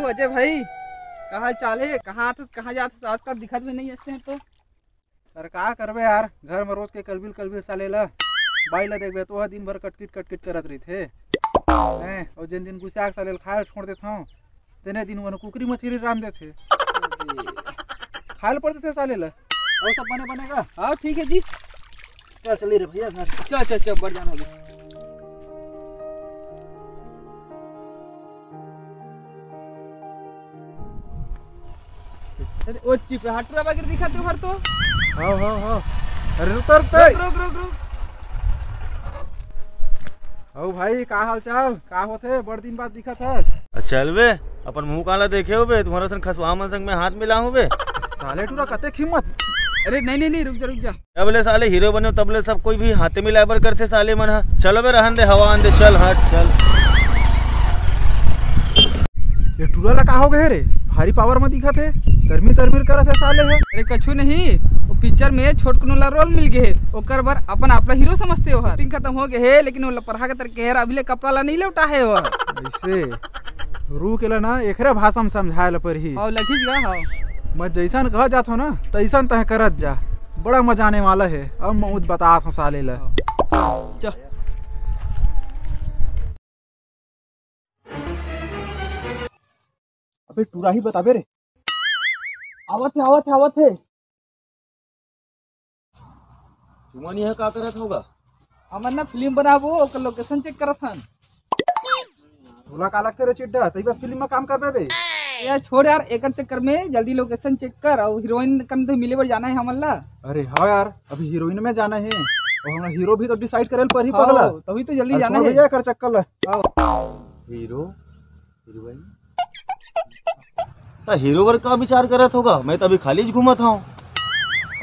अजय भाई, का हाल चाल है? कहाँ आते कहाँ जाते आजकल दिखत भी नहीं ऐसे हैं तो। सर का करबे यार, घर में रोज के कलबिल साले ला बाई ला देखबे तो दिन भर कटकिट करत रही थे हैं। और जिन दिन गुस्सा साले खाए छोड़ देता हूँ तेने दिन वन कुकरी मछली राम देते खाए पड़ते थे साले ला। और सब बनेगा। हाँ ठीक है जी, चल चली रे भैया घर। चल बढ़ जाना होगा। अरे ओ चिपराहटरा वगैरह दिखाते हो हर तो। हाँ अरे रुक रुक। ओ भाई का हाल चाल का होते बड़ दिन बाद दिखत है। चल बे अपन मुंह काला देखे हो बे, तुम्हारा सन खसवा मन संग में हाथ मिला हूँ बे। साले टूरा कते हिम्मत। अरे नहीं रुक जा। तबले साले हीरो बने तबले सब कोई भी हाथे मिलाबर करते साले मन। चलो बे रहन दे हवा आन दे, चल हट चल। ये टूरा ला का हो गए रे, भारी पावर में दिखत है, गर्मी करत है साले है। अरे कछु नहीं, वो पिक्चर में छोट कुनुला रोल मिल गए ओकर बर अपन अपना हीरो समझते हो। शूटिंग खत्म हो गए है लेकिन वो लपरहा के तरह अभी ले कपड़ा ला नहीं लौटा है वो। ऐसे रू के ला ना एकरे भाषा में समझाए पर ही। हां लखीज गा हां। मैं जैसन कह जात हो ना तैसन तह करत जा, बड़ा मजा आने वाला है। अब मैं बतात हूँ साले ला। चल अबे टूरा ही बताबे रे। आवत है। तुमनी है का करत होगा? हमन ना फिल्म बनाबो ओकर लोकेशन चेक करत हन। तोला का लगते रे चिड्डा, तई बस फिल्म में काम करबे बे। यार छोड़ यार, एकर चक्कर में जल्दी लोकेशन चेक कर और हीरोइन कन तो मिले बर जाना है हमन ला। अरे हाँ यार, अभी हीरोइन में जाना है और हमरा हीरो भी तो डिसाइड करेल पर ही पगला। तभी तो जल्दी जाना है भैया कर चक्कर ला। हीरो हीरोइन तो हीरो वर का विचार करत होगा? मैं तो अभी खाली घूमत हूँ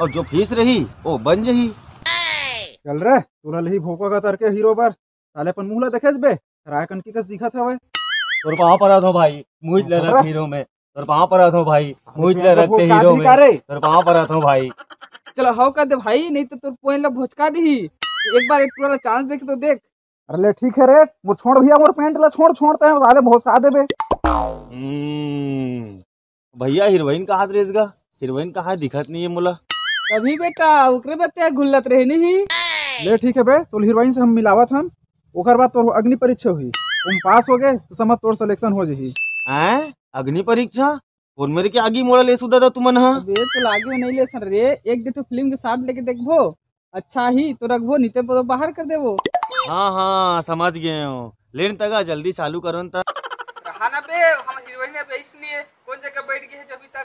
और जो फीस रही वो बन जही। चल रे तोला लही भोका का तरके हीरो बर साले अपन मुंह ला देखेस बे, रायकन की कस दिखत हवे। तोर कहां पर आत हो भाई मुझ ले रख हीरो में, तोर कहां पर आत हो भाई मुझ ले रखते हीरो में, तोर कहां पर आत हो भाई। चलो हाउ कर दे भाई, नहीं तो तोर पोइन ला भोचका दी। एक बार एक पूरा चांस देख तो देख। अरे ले ठीक है रे, वो छोड़ भैया मोर पैंट ला छोड़ते हैं साले भोसका देबे। भैया हीरोइन कहाँ रेसगा? हीरोइन कहाँ दिखत नहीं है मोला। कभी बेटा ओकरे बत्ते घुलत रहे नहीं। ले ठीक है बे, तो हीरोइन से हम मिलावत हन, ओकर बाद तोर अग्नि परीक्षा हुई, तुम पास हो गए तो समझ तोर सिलेक्शन हो जही। अग्नि परीक्षा और मेरे के आगे मोड़ा ले सुदा था तुमन। हां अबे तो लागे नहीं ले सर रे, एक दो फिल्म के साथ लेके देखबो अच्छा ही तो रखबो, नहीं तो बाहर कर देबो। हाँ समझ गए हो, लेन तक जल्दी चालू करो त। रहाना बे हम हीरोइन है इसलिए कौन जगह बैठ गए है जो अभी तक।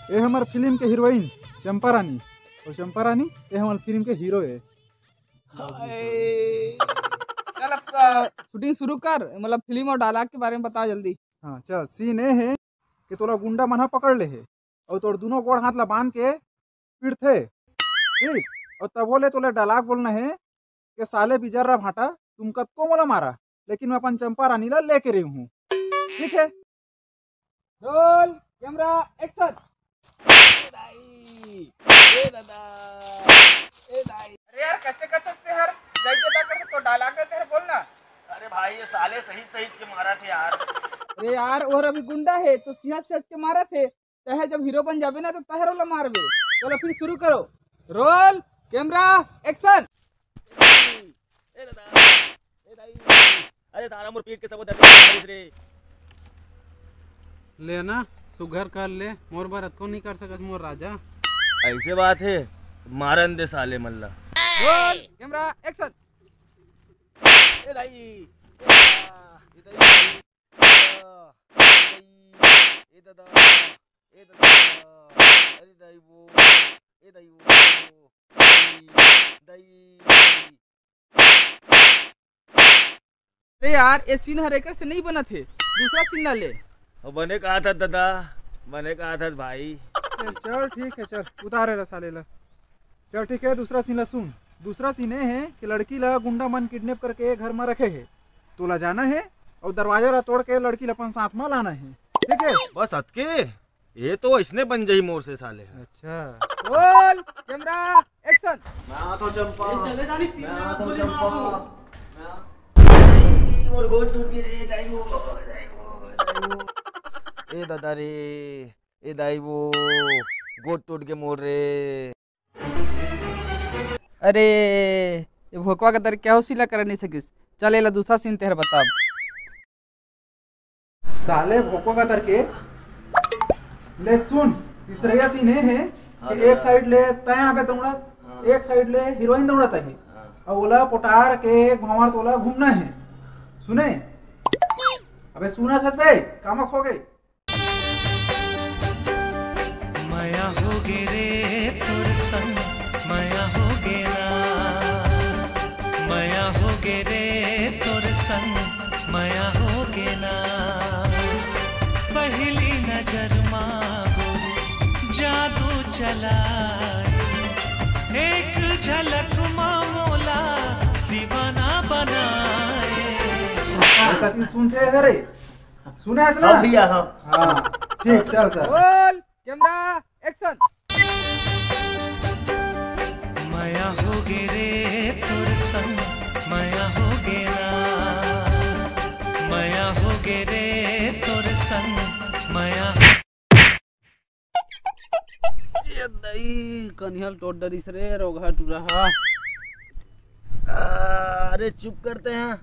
ये हमार फिल्म के हीरोइन चंपा रानी, और चंपा रानी ये हमार फिल्म के हीरो है। चल अब शूटिंग शुरू कर, मतलब फिल्म और डायलॉग के बारे में बता जल्दी। हाँ चल, सीन ये है कि तोला गुंडा मना पकड़ ले है और तोर दोनों गोड़ हाथ ला बांध के पीटथे, ठीक? और तब बोले तोले डायलॉग बोलना है कि साले बिजर्रा भाटा तुम कब को मोला मारा लेकिन मैं अपन चंपा रानी ला लेके रही हूँ, ठीक है? Role camera action. अरे यार कैसे कर सकते हैं यार, तो डायलॉग देते हैं बोलना। अरे भाई ये साले सही के मारा थे यार। अरे यार और अभी गुंडा है तो सिंह से के मारा थे, तहे जब हीरो बन जाबे ना तो तहरो ला मारबे। चलो फिर शुरू करो, रोल कैमरा एक्शन। अरे सारा मोर पीट के सब दर्द रे। लेना सुघर कर ले, मोर भरत को नहीं कर सकत मोर राजा। ऐसे बात है, मारन दे साले मल्ला। Roll camera action. ए दाई ए दादा अरे दाई वो ए दाई वो दाई। अरे यार ये सीन हर एक से नहीं बना थे, दूसरा सीन ला ले। बने कहा था दादा मैंने कहा था भाई। चल ठीक है, चल उतारे ला साले ला। चल ठीक है, दूसरा सीन ला सुन। दूसरा सीन ये है कि लड़की ला गुंडा मन किडनैप करके घर में रखे है। तो ला जाना है और दरवाजा ला तोड़ के लड़की ला अपन साथ में लाना है, ठीक है? बस अतके ये तो इसने बन जाई मोर से साले। अच्छा रोल कैमरा एक्शन। मैं तो चंपा चले जानी मैं तो चंपा मोर गोड़ टूट गई रे दाई वो ए दादा रे ए दाई वो गोड़ टूट के मोर रे। अरे ये भोकवा का दर क्या हो सिला कर नहीं सकिस। चल एला दूसरा सीन तेहर बताब। साले भोको का तरके ले सुन। तीसरा सीन ये है कि एक साइड ले तय यहाँ पे दौड़ा, एक साइड ले हीरोइन दौड़त है और ओला पोटार के भंवर तोला घूमना है। सुने अबे सुना सच बे कामक हो गई। माया हो गे रे तोर संग माया हो गे ना, माया हो गे रे तोर संग माया हो गे ना। पहली नजर मांगो जादू चलाए, एक झलक मामोला दीवाना बनाए। कति सुनते है रे, सुने है ना? भैया हाँ हाँ ठीक चल चल। Role camera action. माया हो गे रे तोर संग माया हो गे ना, माया हो गे रे तोर संग माया। ये दई कन्हल टोट डरी रे रोगा टूरा। अरे चुप करते हैं,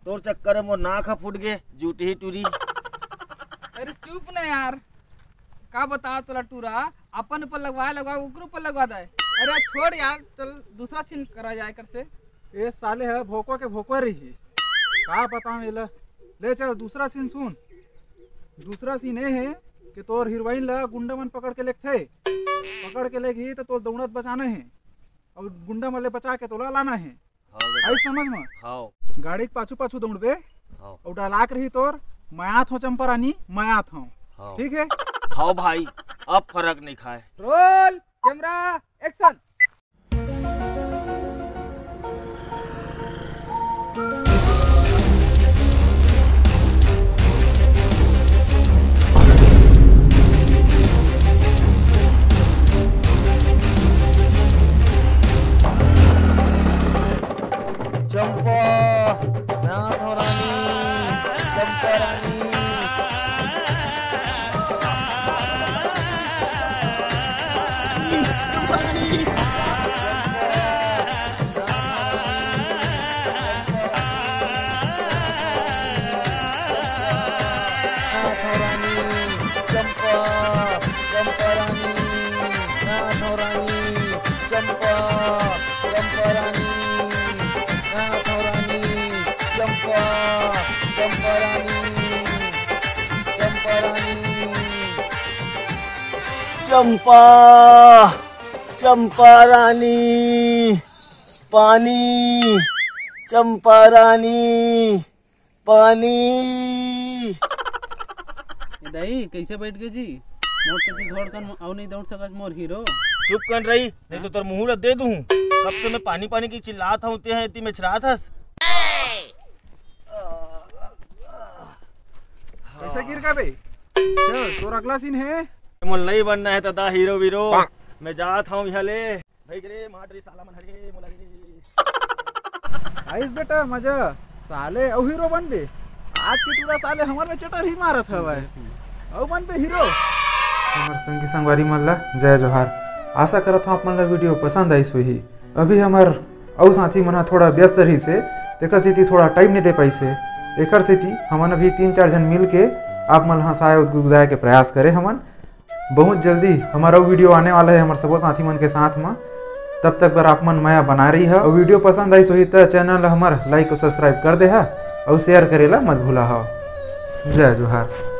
तोर चक्कर में मोर नाक फूट गए जूटी ही टूरी। अरे चुप ना यार, का बता तोला टूरा अपन ऊपर लगवा ऊपर ऊपर लगवा दे। अरे छोड़ यार, चल दूसरा सीन करा जाए कर से। ये साले है भोको के भोको रही का बताऊं एला। ले चल दूसरा सीन सुन। दूसरा सीन ये है कि तोर हीरोइन ला गुंडा मन पकड़ के लेके थे, पकड़ के ले गई तो तोर दौड़त बचाना है और गुंडा मन ले बचा के तोला लाना है। आई समझ में? हाँ गाड़ी के पाछू पाछू दौड़बे हाँ और डालाक रही तोर मयात हो चंपरानी मयात हो, हाँ ठीक है? हाँ भाई अब फर्क नहीं खाए। Roll camera action. Champa Nath रानी चंपा रानी। चंपा चंपा रानी पानी, चंपा रानी पानी। दई कैसे बैठ गए जी? मोर कति दौड़ कर आउ नहीं दौड़ सकत मोर हीरो। चुप कर रही, नहीं तो तेरे मुंह दे दूं। कब से मैं पानी पानी की चिल्लात हूँ ते हैं इतनी में छरात हस। कैसे गिर गए बे? चल तोर अगला सीन है। मोल नहीं बनना है तदा हीरो वीरो। मैं जात हूँ यहाँ ले भाई रे माटरी साला मन हरे मोला रे। आइस बेटा मजा साले औ हीरो बन बे। आज की टूरा साले हमार में चटर ही मारत हवे औ बन बे हीरो। हमार संगी संगवारी मन ला जय जोहार। आशा करत हूँ आप मन ला वीडियो पसंद आई सोही। अभी हमार औ साथी मन थोड़ा व्यस्त रही से तेकर सेती थोड़ा टाइम नहीं दे पाई से। एकर सेती हमन अभी 3-4 जन मिल के आप मन हंसाए गुदगुदाए के प्रयास करे। हमन बहुत जल्दी हमारा वीडियो आने वाला है हमारे सबो साथी मन के साथ में। तब तक बर आप मन माया बना रही है और वीडियो पसंद आई सोही तो चैनल हमार लाइक और सब्सक्राइब कर दे है और शेयर करेला मत भूला हो। जय जोहार।